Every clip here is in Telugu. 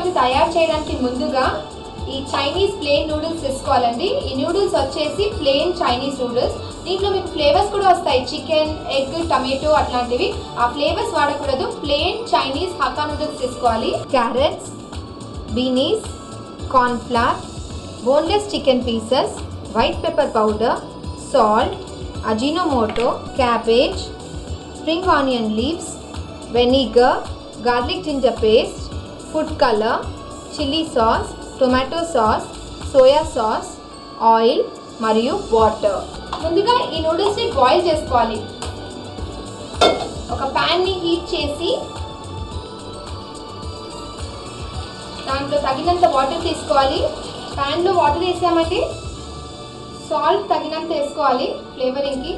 చాప్స్ తయారు చేయడానికి ముందుగా ఈ చైనీస్ ప్లెయిన్ నూడిల్స్ తీసుకోవాలండి. ఈ నూడిల్స్ వచ్చేసి ప్లెయిన్ చైనీస్ నూడిల్స్. దీంట్లో మీకు ఫ్లేవర్స్ కూడా వస్తాయి, చికెన్, ఎగ్, టమాటో అట్లాంటివి. ఆ ఫ్లేవర్స్ వాడకూడదు. ప్లెయిన్ చైనీస్ హక్కా నూడిల్స్ తీసుకోవాలి. Carrots, beans, cornflour, boneless chicken pieces, white pepper powder, salt, Ajinomoto, cabbage, spring onion leaves, vinegar, garlic ginger paste, food colour, chilli sauce, tomato sauce, soya sauce, oil మరియు వాటర్. ముందుగా ఈ నూడిల్స్ని బాయిల్ చేసుకోవాలి. ఒక ప్యాన్ని హీట్ చేసి దాంట్లో తగినంత వాటర్ తీసుకోవాలి. ప్యాన్లో వాటర్ వేసామంటే సాల్ట్ తగినంత వేసుకోవాలి ఫ్లేవరింగ్కి.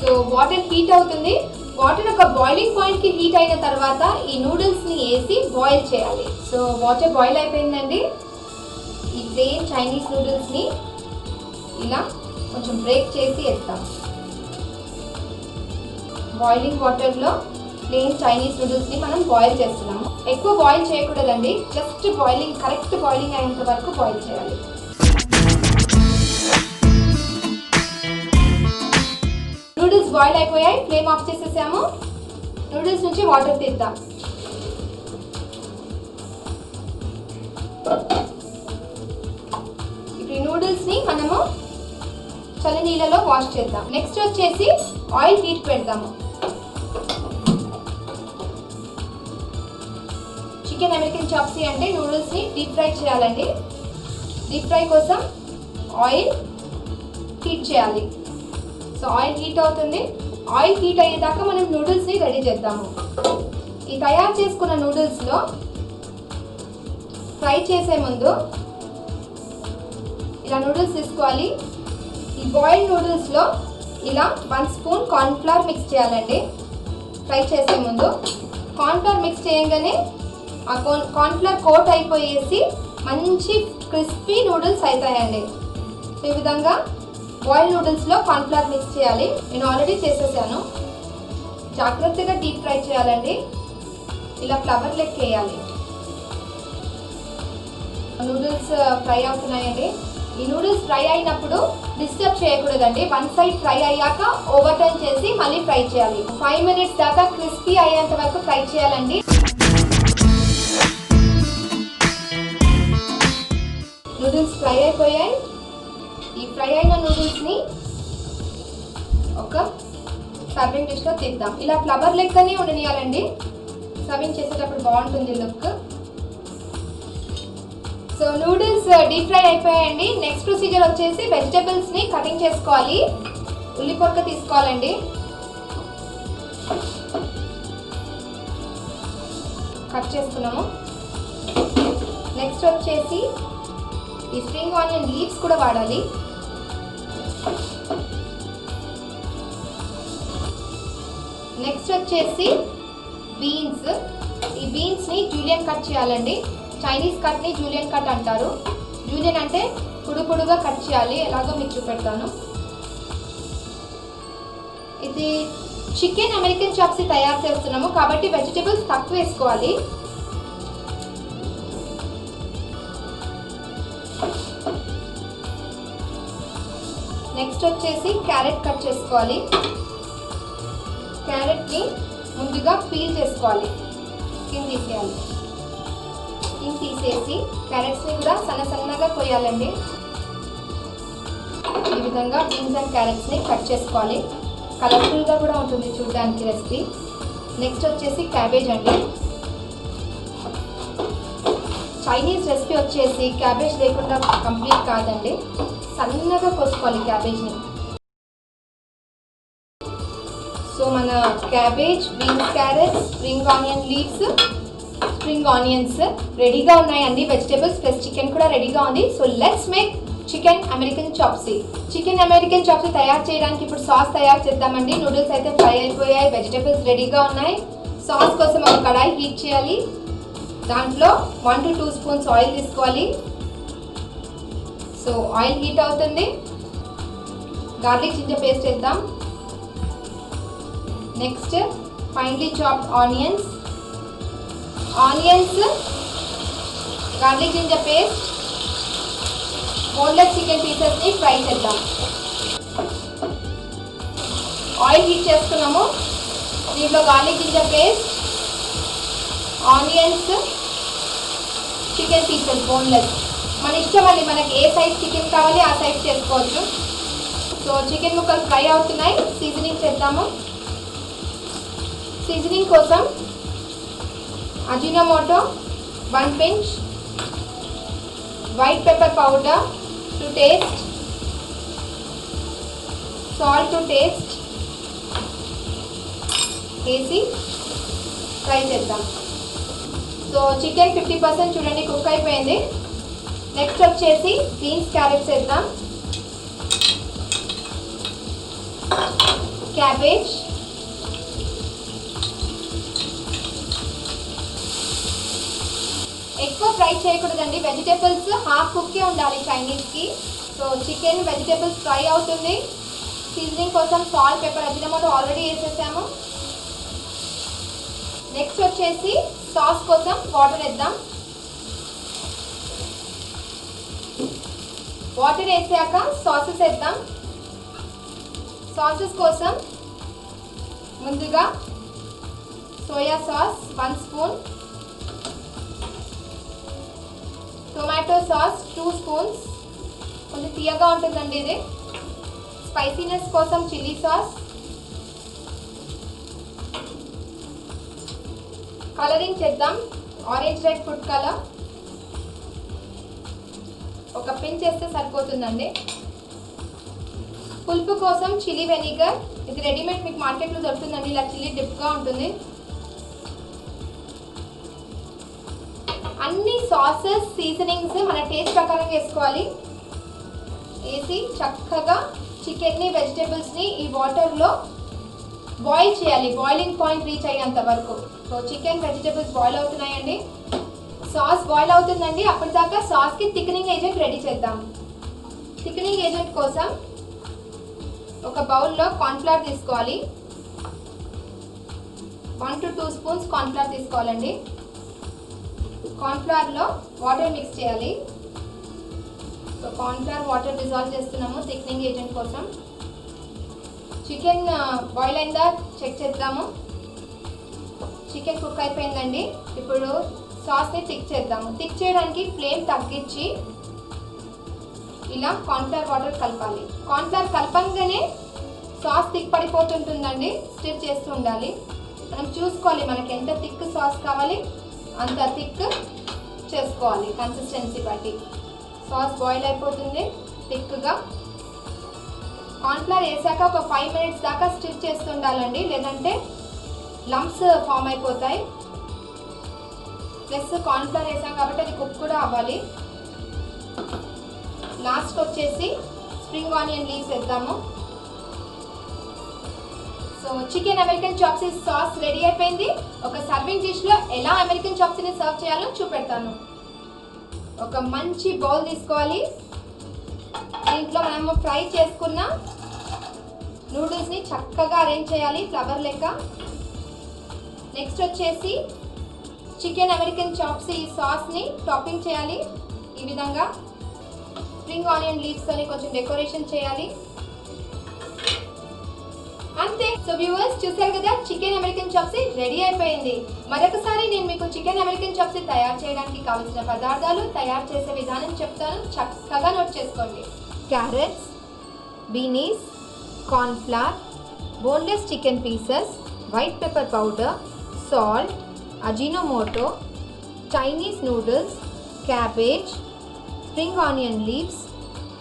సో వాటర్ హీట్ అవుతుంది. వాటర్ ఒక బాయిలింగ్ పాయింట్కి హీట్ అయిన తర్వాత ఈ నూడిల్స్ని వేసి బాయిల్ చేయాలి. సో వాటర్ బాయిల్ అయిపోయిందండి. ఈ ప్లెయిన్ చైనీస్ నూడిల్స్ని ఇలా కొంచెం బ్రేక్ చేసి వేస్తాం. బాయిలింగ్ వాటర్లో ప్లెయిన్ చైనీస్ నూడిల్స్ని మనం బాయిల్ చేస్తున్నాము. ఎక్కువ బాయిల్ చేయకూడదండి, జస్ట్ బాయిలింగ్, కరెక్ట్ బాయిలింగ్ అయ్యేంత వరకు బాయిల్ చేయాలి. నూడిల్స్ బాయిల్ అయిపోయాయి, ఫ్లేమ్ ఆఫ్ చేసేసాము. నూడిల్స్ నుంచి వాటర్ తీద్దాం. ఇప్పుడు ఈ నూడిల్స్ని మనము చల్ల నీళ్ళలో వాష్ చేద్దాం. నెక్స్ట్ వచ్చేసి ఆయిల్ హీట్ పెడతాము. చికెన్ అమెరికన్ చాప్సీ అంటే నూడిల్స్ని డీప్ ఫ్రై చేయాలండి. డీప్ ఫ్రై కోసం ఆయిల్ హీట్ చేయాలి. సో ఆయిల్ హీట్ అవుతుంది. ఆయిల్ హీట్ అయ్యేదాకా మనం నూడిల్స్ని రెడీ చేద్దాము. ఈ తయారు చేసుకున్న నూడిల్స్లో ఫ్రై చేసే ముందు ఇలా నూడిల్స్ తీసుకోవాలి. ఈ బాయిల్డ్ నూడిల్స్లో ఇలా 1 స్పూన్ కార్న్ఫ్లవర్ మిక్స్ చేయాలండి. ఫ్రై చేసే ముందు కార్న్ఫ్లవర్ మిక్స్ చేయగానే ఆ కార్న్ఫ్లవర్ కోట్ అయిపోయేసి మంచి క్రిస్పీ నూడిల్స్ అవుతాయండి. సో ఈ విధంగా బాయిల్డ్ నూడిల్స్లో కార్న్ఫ్లవర్ మిక్స్ చేయాలి. నేను ఆల్రెడీ చేసేసాను. జాగ్రత్తగా డీప్ ఫ్రై చేయాలండి. ఇలా ఫ్లవర్ లెక్క వేయాలి. నూడిల్స్ ఫ్రై అవుతున్నాయండి. ఈ నూడిల్స్ ఫ్రై అయినప్పుడు డిస్టర్బ్ చేయకూడదండి. 1 సైడ్ ఫ్రై అయ్యాక ఓవర్ టర్న్ చేసి మళ్ళీ ఫ్రై చేయాలి. 5 మినిట్స్ దాకా క్రిస్పీ అయ్యేంత వరకు ఫ్రై చేయాలండి. నూడిల్స్ ఫ్రై అయిపోయాయి. ఈ ఫ్రై అయిన నూడిల్స్ని ఒక సర్వింగ్ డిష్లో తీద్దాం. ఇలా ఫ్లవర్ లెక్కనే ఉండనియాలండి. సర్వింగ్ చేసేటప్పుడు బాగుంటుంది look. So noodles deep fry అయిపోయాయండి. నెక్స్ట్ ప్రొసీజర్ వచ్చేసి వెజిటబుల్స్ని కటింగ్ చేసుకోవాలి. ఉల్లి పొరక తీసుకోవాలండి. కట్ చేసుకున్నాము. నెక్స్ట్ వచ్చేసి ఈ స్ప్రింగ్ ఆనియన్ లీవ్స్ కూడా వాడాలి. నెక్స్ట్ వచ్చేసి బీన్స్. ఈ బీన్స్ని జూలియన్ కట్ చేయాలండి. చైనీస్ కట్ని జూలియన్ కట్ అంటారు. జూలియన్ అంటే పొడుగా కట్ చేయాలి. ఎలాగో మీకు చూపెడతాను. ఇది చికెన్ అమెరికన్ చాప్సీ తయారు చేస్తున్నాము కాబట్టి వెజిటేబుల్స్ తక్కువ వేసుకోవాలి. నెక్స్ట్ వచ్చేసి క్యారెట్ కట్ చేసుకోవాలి. క్యారెట్ని ముందుగా పీల్ చేసుకోవాలి. స్కిన్ తీసేయాలి. స్కిన్ తీసేసి క్యారెట్స్ని కూడా సన్నగా కోయాలండి. ఈ విధంగా బీన్స్ అండ్ క్యారెట్స్ని కట్ చేసుకోవాలి. కలర్ఫుల్గా కూడా ఉంటుంది చూడడానికి రెసిపీ. నెక్స్ట్ వచ్చేసి క్యాబేజ్ అండి. చైనీస్ రెసిపీ వచ్చేసి క్యాబేజ్ లేకుండా కంప్లీట్ కాదండి. సన్నగా కోసుకోవాలి క్యాబేజ్ని. సో మన cabbage, beans, carrots, spring onion leaves, spring onions రెడీగా ఉన్నాయండి. వెజిటేబుల్స్ ప్లస్ చికెన్ కూడా రెడీగా ఉంది. So let's make chicken American chopsuey. Chicken American chopsuey తయారు చేయడానికి ఇప్పుడు సాస్ తయారు చేద్దామండి. నూడిల్స్ అయితే ఫ్రై అయిపోయాయి, వెజిటేబుల్స్ రెడీగా ఉన్నాయి. సాస్ కోసం ఒక కడాయి హీట్ చేయాలి. దాంట్లో 1 to 2 స్పూన్స్ ఆయిల్ తీసుకోవాలి. సో ఆయిల్ హీట్ అవుతుంది. గార్లిక్ జింజర్ పేస్ట్ వేద్దాం. Next finely chopped onions, onions, garlic ginger paste, boneless chicken పీసెస్ని ఫ్రై చేద్దాం. ఆయిల్ హీట్ చేసుకున్నాము. దీంట్లో garlic ginger paste, onions, chicken pieces boneless. మన ఇష్టం అండి, మనకి ఏ సైజ్ చికెన్ కావాలి ఆ సైజ్ చేసుకోవచ్చు. సో చికెన్ ముక్కలు ఫ్రై అవుతున్నాయి. సీజనింగ్ చేద్దాము. సీజనింగ్ కోసం Ajinomoto 1 pinch, white pepper powder to taste, salt to taste వేసి ఫ్రై చేద్దాం. సో చికెన్ 50% చూడండి కుక్ అయిపోయింది. నెక్స్ట్ వచ్చేసి బీన్స్, క్యారెట్స్ వేద్దాం. క్యాబేజ్, ఎక్కువ ఫ్రై చేయకూడదండి, వెజిటేబుల్స్ హాఫ్ కుక్కే ఉండాలి చైనీస్కి. సో చికెన్ వెజిటేబుల్స్ ఫ్రై అవుతుంది. సీజనింగ్ కోసం సాల్ట్, పెప్పర్, అజినోమోటో ఆల్రెడీ వేసేసాము. నెక్స్ట్ వచ్చేసి సాస్ కోసం వాటర్ వేద్దాం. వాటర్ వేసాక సాసెస్ వేద్దాం. సాసెస్ కోసం ముందుగా soya sauce 1 spoon, tomato sauce 2 spoons, కొంచెం తీయగా ఉంటుందండి ఇది. స్పైసీనెస్ కోసం చిల్లీ సాస్, కలరింగ్ చేద్దాం. ఆరెంజ్ రెడ్ ఫుడ్ కలర్ ఒక పించ్ వేస్తే సరిపోతుందండి. పులుపు కోసం చిల్లీ వెనిగర్, ఇది రెడీమేడ్ మీకు మార్కెట్లో దొరుకుతుందండి. ఇలా చిల్లీ డిప్గా ఉంటుంది. అన్ని సాసెస్, సీజనింగ్స్ మన టేస్ట్ ప్రకారం వేసుకోవాలి. వేసి చక్కగా చికెన్ని, వెజిటేబుల్స్ని ఈ వాటర్లో బాయిల్ చేయాలి. బాయిలింగ్ పాయింట్ రీచ్ అయ్యేంత వరకు. సో చికెన్, వెజిటేబుల్స్ బాయిల్ అవుతున్నాయండి. సాస్ బాయిల్ అవుతుందండి. అప్పటిదాకా సాస్కి థిక్నింగ్ ఏజెంట్ రెడీ చేద్దాం. థిక్నింగ్ ఏజెంట్ కోసం ఒక బౌల్లో కార్న్ఫ్లవర్ తీసుకోవాలి. 1 to 2 spoons కార్న్ఫ్లవర్ తీసుకోవాలండి. కార్న్ఫ్లవర్లో వాటర్ మిక్స్ చేయాలి. సో కార్న్ఫ్లవర్ వాటర్ డిజాల్వ్ చేస్తున్నాము థిక్నింగ్ ఏజెంట్ కోసం. చికెన్ బాయిల్ అయిందా చెక్ చేద్దాము. చికెన్ కుక్ అయిపోయిందండి. ఇప్పుడు సాస్ని థిక్ చేద్దాము. థిక్ చేయడానికి ఫ్లేమ్ తగ్గించి ఇలా కార్న్ఫ్లవర్ వాటర్ కలపాలి. కార్న్ఫ్లవర్ కలపంగానే సాస్ థిక్ పడిపోతుంటుందండి. స్టిర్ చేస్తూ ఉండాలి. మనం చూసుకోవాలి మనకి ఎంత థిక్ సాస్ కావాలి అంత థిక్ చేసుకోవాలి కన్సిస్టెన్సీ బట్టి. సాస్ బాయిల్ అయిపోతుంది థిక్గా. కార్న్ఫ్లవర్ వేసాక ఒక 5 minutes దాకా స్టిర్ చేస్తూ ఉండాలండి, లేదంటే లంప్స్ ఫామ్ అయిపోతాయి. ప్లస్ కార్న్ఫ్లవర్ వేసాం కాబట్టి అది కుక్ కూడా అవ్వాలి. లాస్ట్ వచ్చేసి స్ప్రింగ్ ఆనియన్ లీవ్స్ వేద్దాము. So chicken American chop suey sauce ready అయిపోయింది. ఒక సర్వింగ్ డిష్లో ఎలా అమెరికన్ చాప్సీని సర్వ్ చేయాలో చూపెడతాను. ఒక మంచి బౌల్ తీసుకోవాలి. దీంట్లో మనము ఫ్రై చేసుకున్న నూడిల్స్ని చక్కగా అరేంజ్ చేయాలి ఫ్లవర్ లెక్క. నెక్స్ట్ వచ్చేసి చికెన్ అమెరికన్ చాప్సీ సాస్ని టాపింగ్ చేయాలి. ఈ విధంగా స్ప్రింగ్ ఆనియన్ లీవ్స్తోని కొంచెం డెకరేషన్ చేయాలి. అంతే. సో వ్యూవర్స్ చూసారు కదా, చికెన్ అమెరికన్ చాప్సీ రెడీ అయిపోయింది. మరొకసారి నేను మీకు చికెన్ అమెరికన్ చాప్సీ తయారు చేయడానికి కావాల్సిన పదార్థాలు, తయారు చేసే విధానం చెప్తాను, చక్కగా నోట్ చేసుకోండి. Carrots, beans, cornflour, boneless chicken pieces, white pepper powder, salt, Ajinomoto, Chinese noodles, cabbage, spring onion leaves,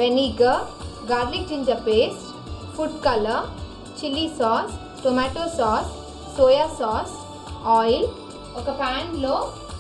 vinegar, garlic ginger paste, food colour, chilli sauce, tomato sauce, soya sauce, oil. ఒక ప్యాన్లో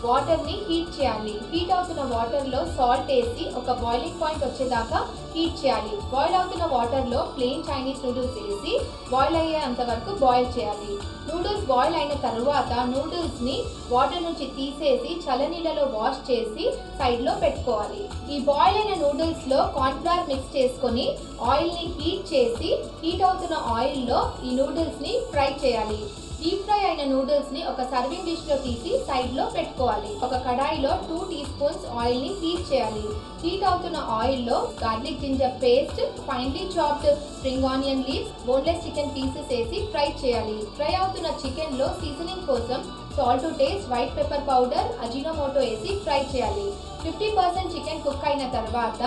వాటర్ని హీట్ చేయాలి. హీట్ అవుతున్న వాటర్లో సాల్ట్ వేసి ఒక బాయిలింగ్ పాయింట్ వచ్చేదాకా హీట్ చేయాలి. బాయిల్ అవుతున్న వాటర్లో ప్లెయిన్ చైనీస్ నూడిల్స్ వేసి బాయిల్ అయ్యేంత వరకు బాయిల్ చేయాలి. నూడిల్స్ బాయిల్ అయిన తర్వాత నూడిల్స్ని వాటర్ నుంచి తీసేసి చల్లనీళ్ళలో వాష్ చేసి సైడ్లో పెట్టుకోవాలి. ఈ బాయిల్ అయిన నూడిల్స్లో కార్న్ఫ్లవర్ మిక్స్ చేసుకొని ఆయిల్ని హీట్ చేసి హీట్ అవుతున్న ఆయిల్లో ఈ నూడిల్స్ని ఫ్రై చేయాలి. డీప్ ఫ్రై అయిన నూడిల్స్ ని ఒక సర్వింగ్ డిష్ లో తీసి సైడ్ లో పెట్టుకోవాలి. ఒక కడాయిలో 2 టీ స్పూన్స్ ఆయిల్ ని హీట్ చేయాలి. హీట్ అవుతున్న ఆయిల్ లో garlic ginger paste, finely chopped spring onion leaves, boneless chicken pieces వేసి ఫ్రై చేయాలి. ఫ్రై అవుతున్న చికెన్ లో సీజనింగ్ కోసం salt to taste, white pepper powder, Ajinomoto వేసి ఫ్రై చేయాలి. 50% చికెన్ కుక్ అయిన తర్వాత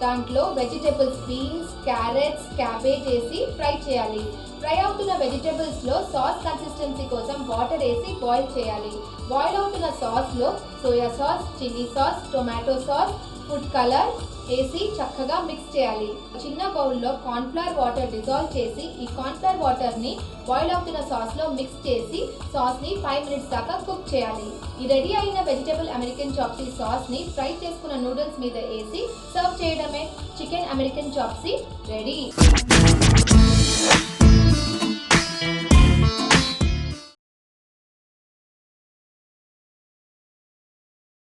దాంట్లో వెజిటేబుల్స్, బీన్స్, క్యారెట్స్, క్యాబేజ్ వేసి ఫ్రై చేయాలి. ఫ్రై అవుతున్న వెజిటేబుల్స్ లో సాస్ కన్సిస్టెన్సీ కోసం వాటర్ వేసి బాయిల్ చేయాలి. బాయిల్ అవుతున్న సాస్ లో soya sauce, chilli sauce, tomato sauce, food colour వేసి చక్కగా మిక్స్ చేయాలి. చిన్న బౌల్లో కార్న్ఫ్లవర్ వాటర్ డిజాల్వ్ చేసి ఈ కార్న్ఫ్లవర్ వాటర్ ని బాయిల్ అవుతున్న సాస్ లో మిక్స్ చేసి సాస్ ని 5 మినిట్స్ దాకా కుక్ చేయాలి. ఈ రెడీ అయిన వెజిటబుల్ అమెరికన్ చాప్సీ సాస్ ని ఫ్రై చేసుకున్న నూడిల్స్ మీద వేసి సర్వ్ చేయడమే. Chicken American chop suey ready.